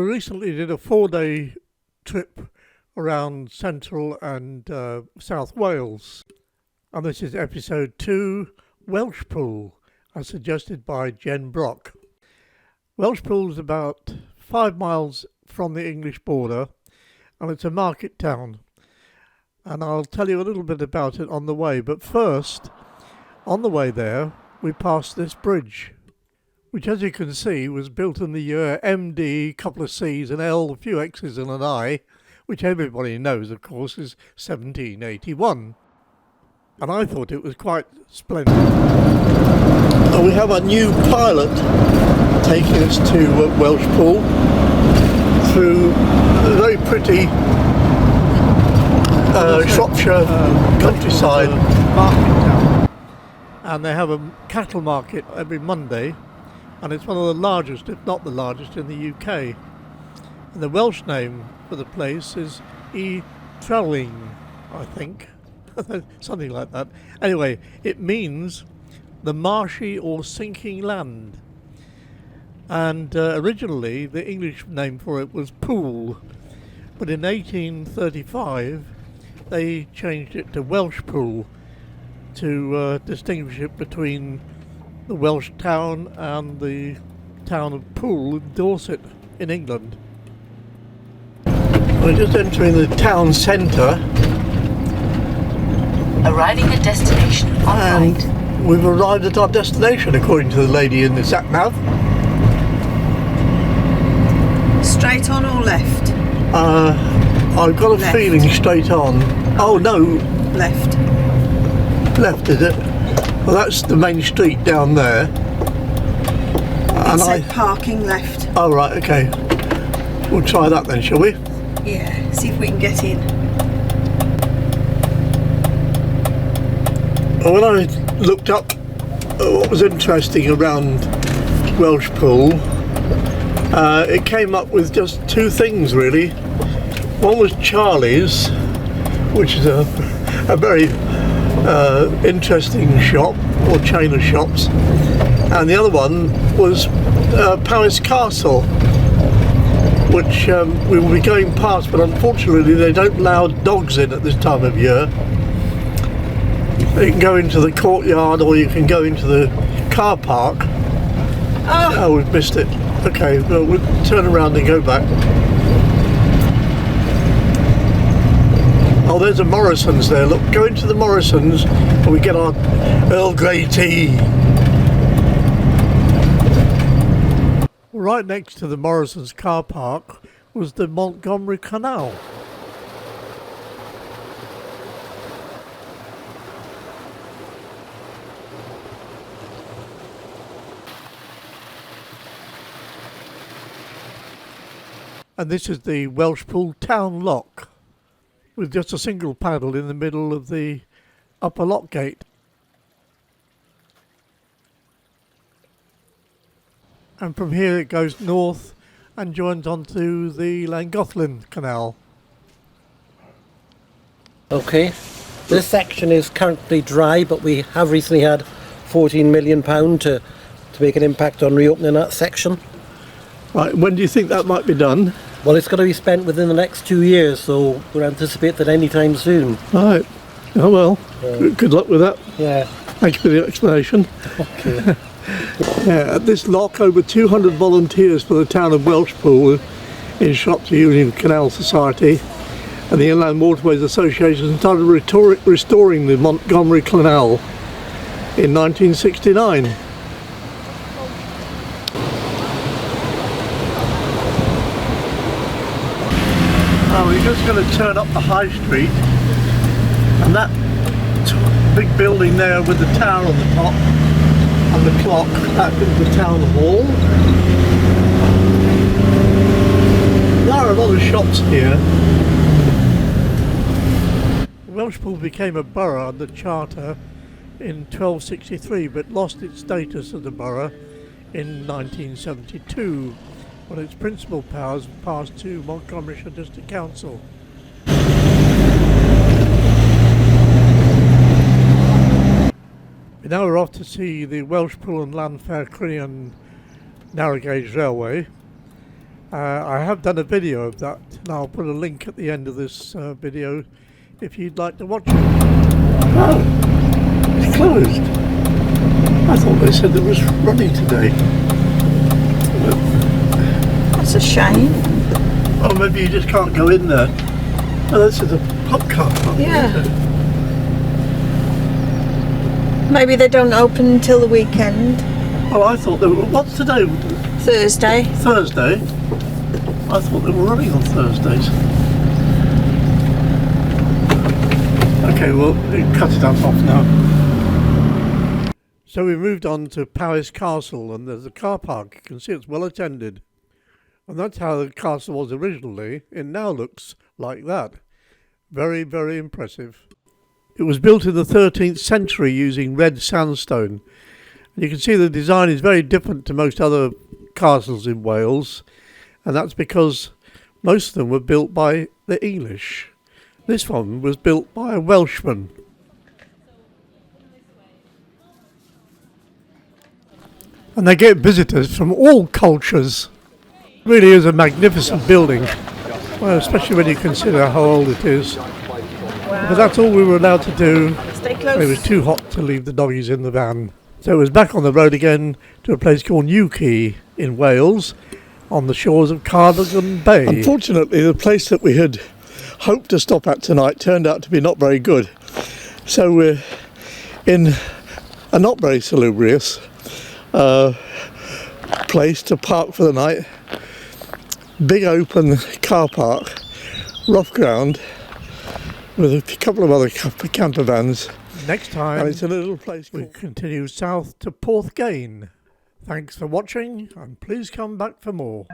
recently did a 4-day trip around Central and South Wales, and this is episode 2, Welshpool, as suggested by Jen Brock. Welshpool is about 5 miles from the English border, and it's a market town, and I'll tell you a little bit about it on the way. But first, on the way there, we passed this bridge, which, as you can see, was built in the year MD, couple of C's, an L, a few X's and an I, which everybody knows, of course, is 1781. And I thought it was quite splendid. And we have a new pilot taking us to Welshpool through a very pretty Shropshire countryside market town. And they have a cattle market every Monday. And it's one of the largest, if not the largest, in the UK. And the Welsh name for the place is Trelling, I think. Something like that. Anyway, it means the marshy or sinking land. And originally, the English name for it was Pool. But in 1835, they changed it to Welshpool to distinguish it between the Welsh town and the town of Poole in Dorset in England. We're just entering the town centre. Arriving at destination on right. We've arrived at our destination according to the lady in the sat-nav. Straight on or left? I've got a feeling straight on. Oh no. Left. Left, is it? Well, that's the main street down there. It said parking left. Oh, right, okay. We'll try that then, shall we? Yeah, see if we can get in. When I looked up what was interesting around Welshpool, it came up with just two things, really. One was Charlie's, which is a very interesting shop or chain of shops, and the other one was Powis Castle, which we will be going past, but unfortunately they don't allow dogs in at this time of year. You can go into the courtyard or you can go into the car park. Oh, we've missed it. Okay, well, we'll turn around and go back. Oh, there's a Morrison's there. Look, go into the Morrison's and we get our Earl Grey tea. Right next to the Morrison's car park was the Montgomery Canal. And this is the Welshpool Town Lock, with just a single paddle in the middle of the upper lock gate. And from here it goes north and joins onto the Llangollen Canal. Okay, this section is currently dry, but we have recently had £14 million to make an impact on reopening that section. Right, when do you think that might be done? Well, it's going to be spent within the next 2 years, so we'll anticipate that any time soon. Right. Oh well, good luck with that. Yeah. Thank you for the explanation. Okay. Yeah, at this lock, over 200 volunteers for the town of Welshpool in Shropshire Union Canal Society and the Inland Waterways Association started restoring the Montgomery Canal in 1969. We're just going to turn up the High Street, and that big building there with the tower on the top and the clock, that is the town hall. There are a lot of shops here. Welshpool became a borough under charter in 1263 but lost its status as a borough in 1972. When its principal powers passed to Montgomeryshire District Council. We now are off to see the Welshpool and Llanfair Crinion narrow gauge railway, I have done a video of that, and I'll put a link at the end of this video if you'd like to watch it. Oh, it's closed. I thought they said it was running today. That's a shame. Oh, maybe you just can't go in there. Oh, this is a pub car park. Yeah. Maybe they don't open until the weekend. Oh, I thought they were. What's today? Thursday. Thursday? I thought they were running on Thursdays. Okay, well, cut it off now. So we moved on to Powis Castle, and there's a car park. You can see it's well attended. And that's how the castle was originally. It now looks like that. Very, very impressive. It was built in the 13th century using red sandstone. And you can see the design is very different to most other castles in Wales. And that's because most of them were built by the English. This one was built by a Welshman. And they get visitors from all cultures. Really is a magnificent building, well, especially when you consider how old it is. But that's all we were allowed to do. Stay close. It was too hot to leave the doggies in the van. So it was back on the road again to a place called Newquay in Wales, on the shores of Cardigan Bay. Unfortunately, the place that we had hoped to stop at tonight turned out to be not very good. So we're in a not very salubrious place to park for the night. Big open car park, rough ground, with a couple of other camper vans. Next time, and it's a little place we continue south to Porthgain. Thanks for watching, and please come back for more.